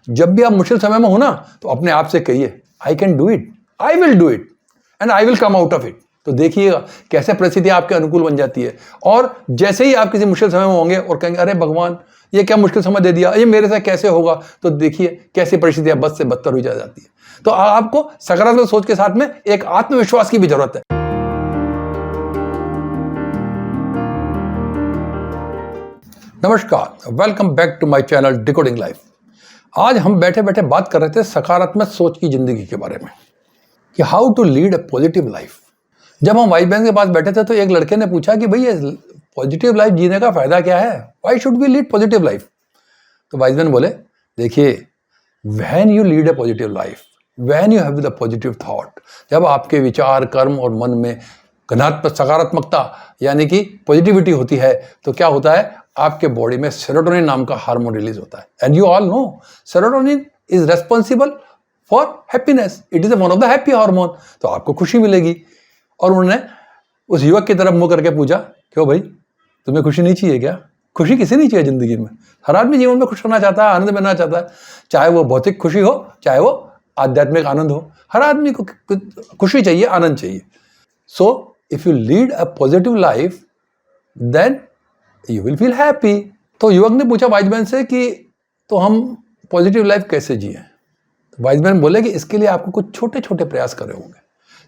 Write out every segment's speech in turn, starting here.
जब भी आप मुश्किल समय में हो ना, तो अपने आप से कहिए, आई can do it, I will do it and I will come out of it. तो देखिएगा कैसे परिस्थिति आपके अनुकूल बन जाती है। और जैसे ही आप किसी मुश्किल समय में होंगे और कहेंगे अरे भगवान ये क्या मुश्किल समय दे दिया, ये मेरे साथ कैसे होगा, तो देखिए कैसी परिस्थितियां बद से बदतर हो जाती है। तो आपको सकारात्मक सोच के साथ में एक आत्मविश्वास की भी जरूरत है। नमस्कार, welcome back to my channel decoding life. आज हम बैठे बैठे बात कर रहे थे सकारात्मक सोच की जिंदगी के बारे में कि how to lead a positive life. जब हम वाइस बहन के पास बैठे थे तो एक लड़के ने पूछा कि भाई ये पॉजिटिव लाइफ जीने का फायदा क्या है, why should we lead positive life. तो वाइस बहन बोले, देखिए when you lead a positive life, when you have the positive thought, जब आपके विचार कर्म और मन में घनात्मक सकारात्मकता यानी कि पॉजिटिविटी होती है, तो क्या होता है, आपके बॉडी में सेरोटोनिन नाम का हार्मोन रिलीज होता है। And you all know serotonin is responsible for happiness, it is one of the happy hormone. तो आपको खुशी मिलेगी। और उन्होंने उस युवक की तरफ मुंह करके पूछा, क्यों भाई तुम्हें खुशी नहीं चाहिए क्या? खुशी किसे नहीं चाहिए जिंदगी में? हर आदमी जीवन में खुश होना चाहता है, आनंद बनना चाहता है, चाहे वो भौतिक खुशी हो चाहे वो आध्यात्मिक आनंद हो। हर आदमी को खुशी चाहिए, आनंद चाहिए। So if you lead a positive life then you will feel happy. तो युवक ने पूछा वाइस मैन से कि तो हम पॉजिटिव लाइफ कैसे जिए? वाइस मैन बोले कि इसके लिए आपको कुछ छोटे छोटे प्रयास करने होंगे।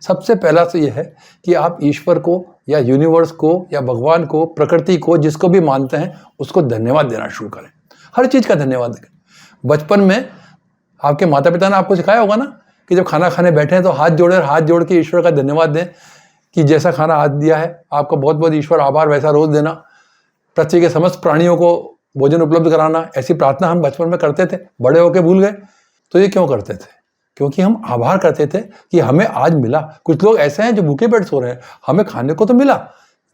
सबसे पहला तो यह है कि आप ईश्वर को या यूनिवर्स को या भगवान को, प्रकृति को, जिसको भी मानते हैं उसको धन्यवाद देना शुरू करें। हर चीज़ का धन्यवाद दें। बचपन में आपके माता पिता ने आपको सिखाया होगा ना कि जब खाना खाने बैठे हैं तो हाथ जोड़ के ईश्वर का धन्यवाद दें कि जैसा खाना आज दिया है आपका बहुत बहुत ईश्वर आभार, वैसा रोज देना। पृथ्वी के समस्त प्राणियों को भोजन उपलब्ध कराना, ऐसी प्रार्थना हम बचपन में करते थे, बड़े होके भूल गए। तो ये क्यों करते थे? क्योंकि हम आभार करते थे कि हमें आज मिला। कुछ लोग ऐसे हैं जो भूखे पेट सो रहे हैं, हमें खाने को तो मिला,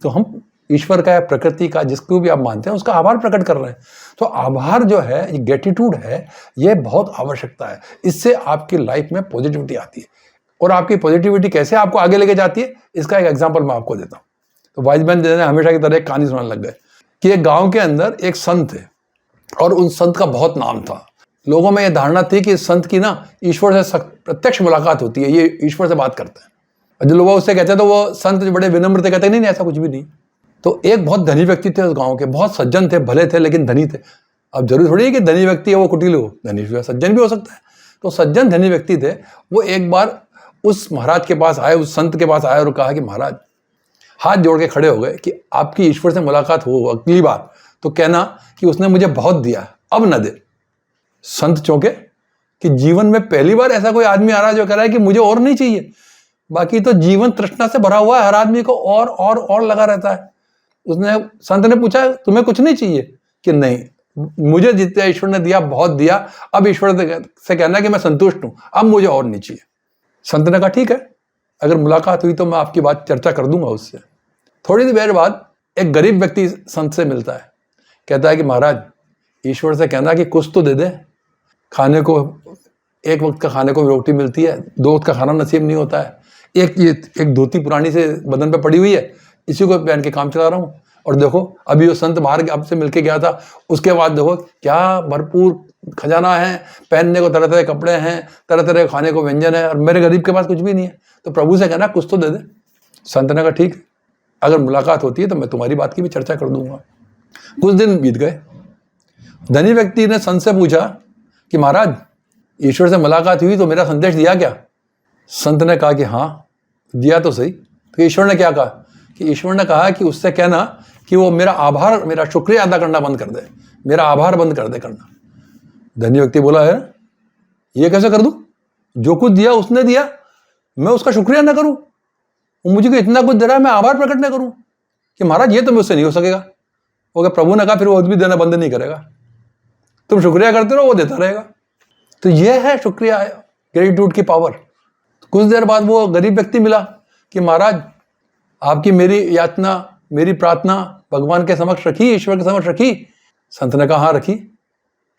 तो हम ईश्वर का या प्रकृति का, जिसको भी आप मानते हैं, उसका आभार प्रकट कर रहे हैं। तो आभार जो है, ये ग्रेटिट्यूड है, ये बहुत आवश्यकता है। इससे आपकी लाइफ में पॉजिटिविटी आती है। और आपकी पॉजिटिविटी कैसे आपको आगे लेके जाती है, इसका एक एग्जाम्पल मैं आपको देता हूँ। तो वाइस मैन ने हमेशा की तरह एक कहानी सुनाने लग गए कि एक गांव के अंदर एक संत थे और उन संत का बहुत नाम था। लोगों में यह धारणा थी कि इस संत की ना ईश्वर से प्रत्यक्ष मुलाकात होती है, ये ईश्वर से बात करते हैं। और जो लोग उससे कहते हैं तो वो संत बड़े विनम्र थे, कहते नहीं ऐसा कुछ भी नहीं। तो एक बहुत धनी व्यक्ति थे उस गाँव के, बहुत सज्जन थे, भले थे लेकिन धनी थे। अब जरूरी थोड़ी है कि धनी व्यक्ति है वो कुटिल हो, धनी भी सज्जन भी हो सकता है। तो सज्जन धनी व्यक्ति थे। वो एक बार उस महाराज के पास आए, उस संत के पास आए और कहा कि महाराज, हाथ जोड़ के खड़े हो गए कि आपकी ईश्वर से मुलाकात हो अगली बार तो कहना कि उसने मुझे बहुत दिया, अब न दे। संत चौंके कि जीवन में पहली बार ऐसा कोई आदमी आ रहा है जो कह रहा है कि मुझे और नहीं चाहिए। बाकी तो जीवन तृष्णा से भरा हुआ है, हर आदमी को और लगा रहता है। उसने, संत ने पूछा तुम्हें कुछ नहीं चाहिए? कि नहीं, मुझे जितना ईश्वर ने दिया बहुत दिया, अब ईश्वर से कहना कि मैं संतुष्ट हूं, अब मुझे और नहीं चाहिए। संत ने कहा ठीक है, अगर मुलाकात हुई तो मैं आपकी बात चर्चा कर दूंगा उससे। थोड़ी देर बाद एक गरीब व्यक्ति संत से मिलता है, कहता है कि महाराज ईश्वर से कहना कि कुछ तो दे दे, खाने को एक वक्त का खाने को रोटी मिलती है, दो वक्त का खाना नसीब नहीं होता है। एक धोती पुरानी से बदन पे पड़ी हुई है, इसी को पहन के काम चला रहा हूँ। और देखो अभी वो संत बाहर आपसे मिलके गया था, उसके बाद देखो क्या भरपूर खजाना है, पहनने को तरह तरह के कपड़े हैं, तरह तरह के खाने को व्यंजन है, और मेरे गरीब के पास कुछ भी नहीं है। तो प्रभु से कहना कुछ तो दे दे। संत ने कहा ठीक है, अगर मुलाकात होती है तो मैं तुम्हारी बात की भी चर्चा कर दूंगा। कुछ दिन बीत गए। धनी व्यक्ति ने संत से पूछा कि महाराज ईश्वर से मुलाकात हुई तो मेरा संदेश दिया क्या? संत ने कहा कि हाँ दिया तो सही। तो ईश्वर ने क्या कहा? कि ईश्वर ने कहा कि उससे कहना कि वो मेरा शुक्रिया अदा करना बंद कर दे, मेरा आभार बंद कर दे करना। धनी व्यक्ति बोला है ये कैसे कर दूं? जो कुछ दिया उसने दिया, मैं उसका शुक्रिया ना करूं? वो मुझे इतना कुछ दे रहा है, मैं आभार प्रकट ना करूं? कि महाराज ये तो मुझसे नहीं हो सकेगा। वो प्रभु ने कहा फिर वो भी देना बंद नहीं करेगा, तुम शुक्रिया करते रहो, वो देता रहेगा। तो ये है शुक्रिया, ग्रेटिट्यूड की पावर। कुछ देर बाद वो गरीब व्यक्ति मिला कि महाराज आपकी मेरी यातना, मेरी प्रार्थना भगवान के समक्ष रखी, ईश्वर के समक्ष रखी? संत ने कहा हाँ रखी।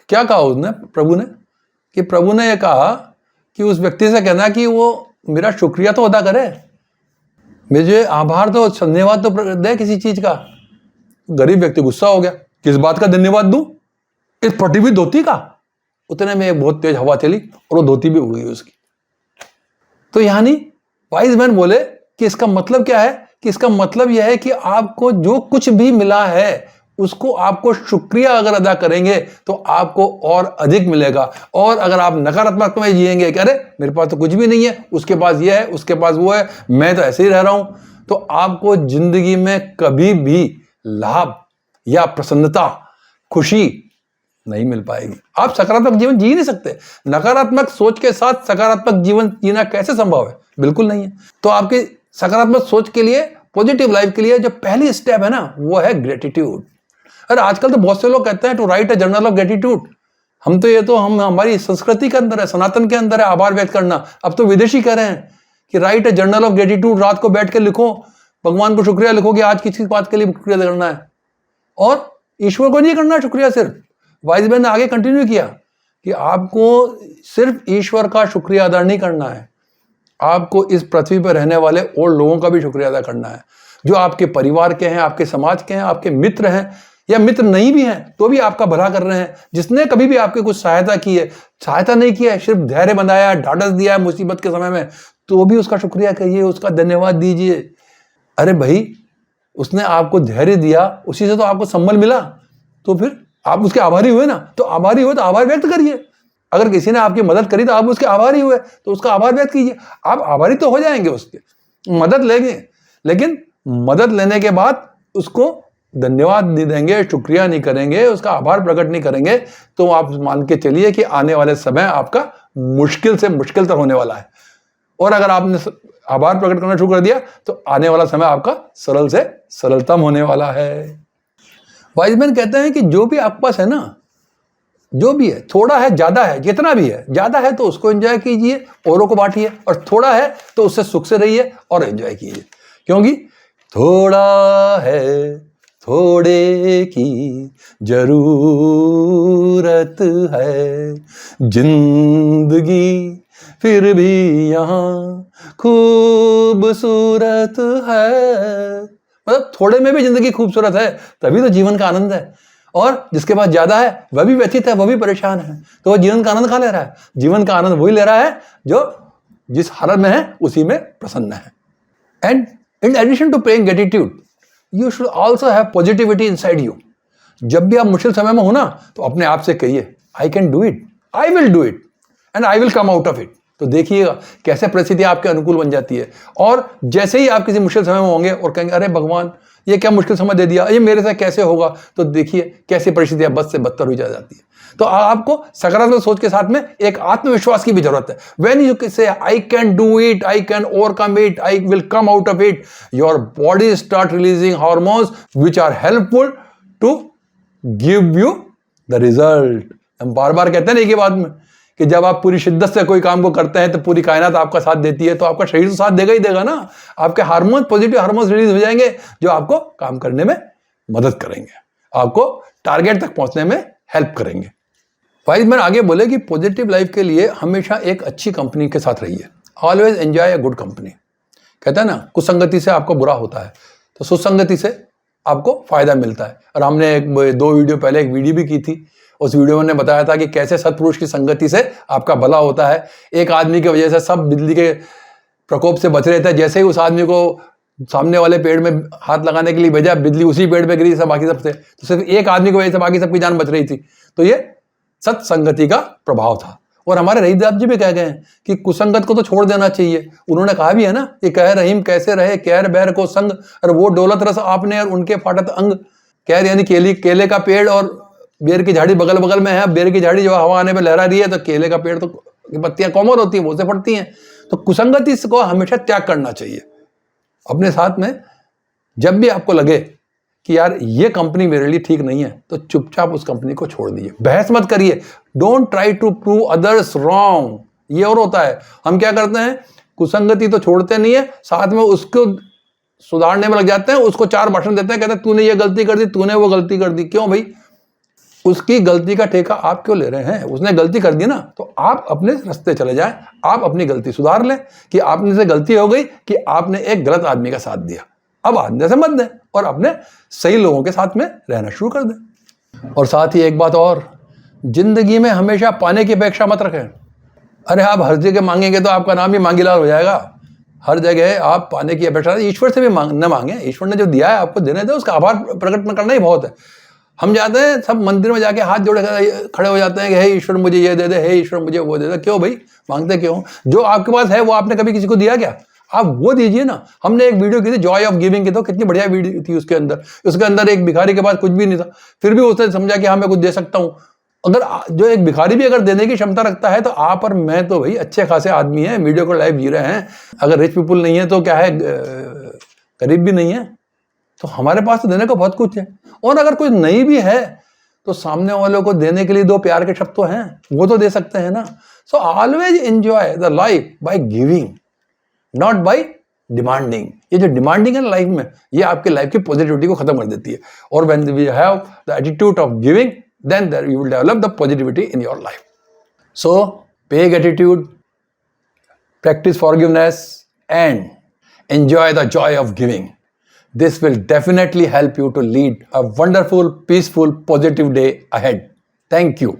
क्या कहा उसने? प्रभु ने, कि प्रभु ने यह कहा कि उस व्यक्ति से कहना कि वो मेरा शुक्रिया तो अदा करे, मुझे आभार तो, धन्यवाद तो दे किसी चीज का। गरीब व्यक्ति गुस्सा हो गया, किस बात का धन्यवाद दूं? इस फटी हुई धोती का? उतने में एक बहुत तेज हवा चली और वो धोती भी उड़ गई उसकी। तो यानी वाइज मैन बोले कि इसका मतलब क्या है, कि इसका मतलब यह है कि आपको जो कुछ भी मिला है उसको आपको शुक्रिया अगर अदा करेंगे तो आपको और अधिक मिलेगा। और अगर आप नकारात्मक में जिएंगे कि अरे मेरे पास तो कुछ भी नहीं है, उसके पास ये है, उसके पास वो है, मैं तो ऐसे ही रह रहा हूं, तो आपको जिंदगी में कभी भी लाभ या प्रसन्नता, खुशी नहीं मिल पाएगी। आप सकारात्मक जीवन जी नहीं सकते। नकारात्मक सोच के साथ सकारात्मक जीवन जीना कैसे संभव है? बिल्कुल नहीं है। तो आपकी सकारात्मक सोच के लिए, पॉजिटिव लाइफ के लिए जो पहली स्टेप है ना, वो है ग्रेटिट्यूड। अरे आजकल तो बहुत से लोग कहते हैं to write a journal of gratitude. हम हमारी संस्कृति के अंदर है, सनातन के अंदर है आभार व्यक्त करना। अब तो विदेशी कह रहे हैं कि right a journal of gratitude, रात को बैठ के लिखो, भगवान को शुक्रिया लिखो कि आज किसी बात के लिए शुक्रिया करना है। और ईश्वर को नहीं करना शुक्रिया सिर्फ। वाइज मैन ने आगे कंटिन्यू किया कि आपको सिर्फ ईश्वर का शुक्रिया अदा नहीं करना है, आपको इस पृथ्वी पर रहने वाले और लोगों का भी शुक्रिया अदा करना है, जो आपके परिवार के हैं, आपके समाज के हैं, आपके मित्र हैं, या मित्र नहीं भी हैं तो भी आपका भला कर रहे हैं। जिसने कभी भी आपकी कुछ सहायता की है, सहायता नहीं किया है, सिर्फ धैर्य बनाया, ढाढ़स दिया है मुसीबत के समय में, तो भी उसका शुक्रिया करिए, उसका धन्यवाद दीजिए। अरे भाई, उसने आपको धैर्य दिया, उसी से तो आपको संबल मिला, तो फिर आप उसके आभारी हुए ना। तो आभारी हुए तो आभार व्यक्त करिए। अगर किसी ने आपकी मदद करी तो आप उसके आभारी हुए तो उसका आभार व्यक्त कीजिए। आप आभारी तो हो जाएंगे, उसके मदद लेंगे, लेकिन मदद लेने के बाद उसको धन्यवाद नहीं देंगे, शुक्रिया नहीं करेंगे, उसका आभार प्रकट नहीं करेंगे, तो आप मान के चलिए कि आने वाले समय आपका मुश्किल से मुश्किल तक होने वाला है। और अगर आपने आभार प्रकट करना शुरू कर दिया तो आने वाला समय आपका सरल से सरलतम होने वाला है। वाइज मैन कहते हैं कि जो भी आपके पास है ना, जो भी है, थोड़ा है ज्यादा है, जितना भी है, ज्यादा है तो उसको एंजॉय कीजिए, औरों को बांटिए, और थोड़ा है तो उससे सुख से रहिए और एंजॉय कीजिए। क्योंकि थोड़ा है, थोड़े की जरूरत है, जिंदगी फिर भी यहाँ खूबसूरत है। मतलब थोड़े में भी जिंदगी खूबसूरत है, तभी तो जीवन का आनंद है। और जिसके पास ज्यादा है वह भी व्यथित है, वह भी परेशान है, तो वह जीवन का आनंद कहाँ ले रहा है? जीवन का आनंद वही ले रहा है जो जिस हालत में है उसी में प्रसन्न है। And in addition to paying gratitude, you should also have positivity inside you. जब भी आप मुश्किल समय में हो ना, तो अपने आप से कहिए आई can do it, I will do it and I will come out of it. तो देखिएगा कैसे परिस्थिति आपके अनुकूल बन जाती है। और जैसे ही आप किसी मुश्किल समय में होंगे और कहेंगे अरे भगवान ये क्या मुश्किल समय दे दिया, ये मेरे साथ कैसे होगा, तो देखिए कैसी परिस्थितियां बद से बदतर हो जाती है। तो आपको सकारात्मक सोच के साथ में एक आत्मविश्वास की भी जरूरत है। When you say I can do it, I can overcome it, I will come out of it, your body start releasing hormones which are helpful to give you the result. हम बार बार कहते हैं ना एक ही बात में कि जब आप पूरी शिद्दत से कोई काम को करते हैं तो पूरी कायनात आपका साथ देती है, तो आपका शरीर तो साथ देगा ही देगा ना। आपके हार्मोन, पॉजिटिव हार्मोन्स रिलीज हो जाएंगे जो आपको काम करने में मदद करेंगे, आपको टारगेट तक पहुंचने में हेल्प करेंगे। वाइज मैन आगे बोले कि पॉजिटिव लाइफ के लिए हमेशा एक अच्छी कंपनी के साथ रहिए। Always enjoy a good company. कहता है ना, कुसंगति से आपको बुरा होता है तो सुसंगति से आपको फायदा मिलता है। और हमने 2 वीडियो पहले एक वीडियो भी की थी, उस वीडियो में हमने बताया था कि कैसे सत्पुरुष की संगति से आपका भला होता है। एक आदमी की वजह से सब बिजली के प्रकोप से बच रहे थे, जैसे ही उस आदमी को सामने वाले पेड़ में हाथ लगाने के लिए भेजा, बिजली उसी पेड़ पे गिरी, सब बाकी सब थे। तो सिर्फ एक आदमी की वजह से बाकी सबकी जान बच रही थी। तो ये सत्संगति का प्रभाव था। और हमारे रहीदास जी भी कह गए हैं कि कुसंगत को तो छोड़ देना चाहिए। उन्होंने कहा भी है ना कि कह रहीम कैसे रहे कैर बैर को संग, और वो डोलत रस आपने और उनके फाटत अंग। कैर यानी केले का पेड़ और बेर की झाड़ी बगल बगल में है। बेर की झाड़ी जो हवा आने में लहरा रही है, तो केले का पेड़ तो पत्तियां कॉमन होती है, वो से पड़ती हैं। तो कुसंगति को हमेशा त्याग करना चाहिए अपने साथ में। जब भी आपको लगे कि यार ये कंपनी मेरे लिए ठीक नहीं है, तो चुपचाप उस कंपनी को छोड़ दीजिए, बहस मत करिए। Don't try to prove others wrong. ये और होता है, हम क्या करते हैं, कुसंगति तो छोड़ते नहीं है, साथ में उसको सुधारने में लग जाते हैं, उसको 4 भाषण देते हैं, कहते हैं तूने ये गलती कर दी, तूने वो गलती कर दी। क्यों भाई? उसकी गलती का ठेका आप क्यों ले रहे हैं? उसने गलती कर दी ना, तो आप अपने रास्ते चले जाएं, आप अपनी गलती सुधार लें कि आपने से गलती हो गई कि आपने एक गलत आदमी का साथ दिया। अब आदमी से मत दें और अपने सही लोगों के साथ में रहना शुरू कर दें। और साथ ही एक बात और, जिंदगी में हमेशा पाने की अपेक्षा मत रखें। अरे आप हर जगह मांगेंगे तो आपका नाम ही मांगीलाल हो जाएगा। हर जगह आप पाने की अपेक्षा, ईश्वर से भी न मांगे। ईश्वर ने जो दिया है आपको देने दो, उसका आभार प्रकट करना ही बहुत है। हम जाते हैं सब मंदिर में जाके हाथ जोड़े खड़े हो जाते हैं कि हे ईश्वर मुझे ये दे दे, हे ईश्वर मुझे वो दे दे। क्यों भाई मांगते क्यों? जो आपके पास है वो आपने कभी किसी को दिया क्या? आप वो दीजिए ना। हमने एक वीडियो की थी जॉय ऑफ गिविंग की, तो कितनी बढ़िया वीडियो थी। उसके अंदर एक भिखारी के पास कुछ भी नहीं था, फिर भी उसने समझा कि हाँ मैं कुछ दे सकता हूँ। अगर जो एक भिखारी भी अगर देने की क्षमता रखता है, तो आप और मैं तो भाई अच्छे खासे आदमी हैं, वीडियो को लाइव जी रहे हैं। अगर रिच पीपुल नहीं है तो क्या है, गरीब भी नहीं है, तो हमारे पास तो देने को बहुत कुछ है। और अगर कोई नहीं भी है तो सामने वालों को देने के लिए दो प्यार के शब्द तो हैं, वो तो दे सकते हैं ना। So always enjoy the life by giving, not by demanding. ये जो डिमांडिंग है लाइफ में, ये आपके लाइफ की पॉजिटिविटी को खत्म कर देती है। और when we have the attitude of giving, then there you will develop the positivity in your life. So pay gratitude, practice forgiveness, and enjoy the joy of giving. This will definitely help you to lead a wonderful, peaceful, positive day ahead. Thank you.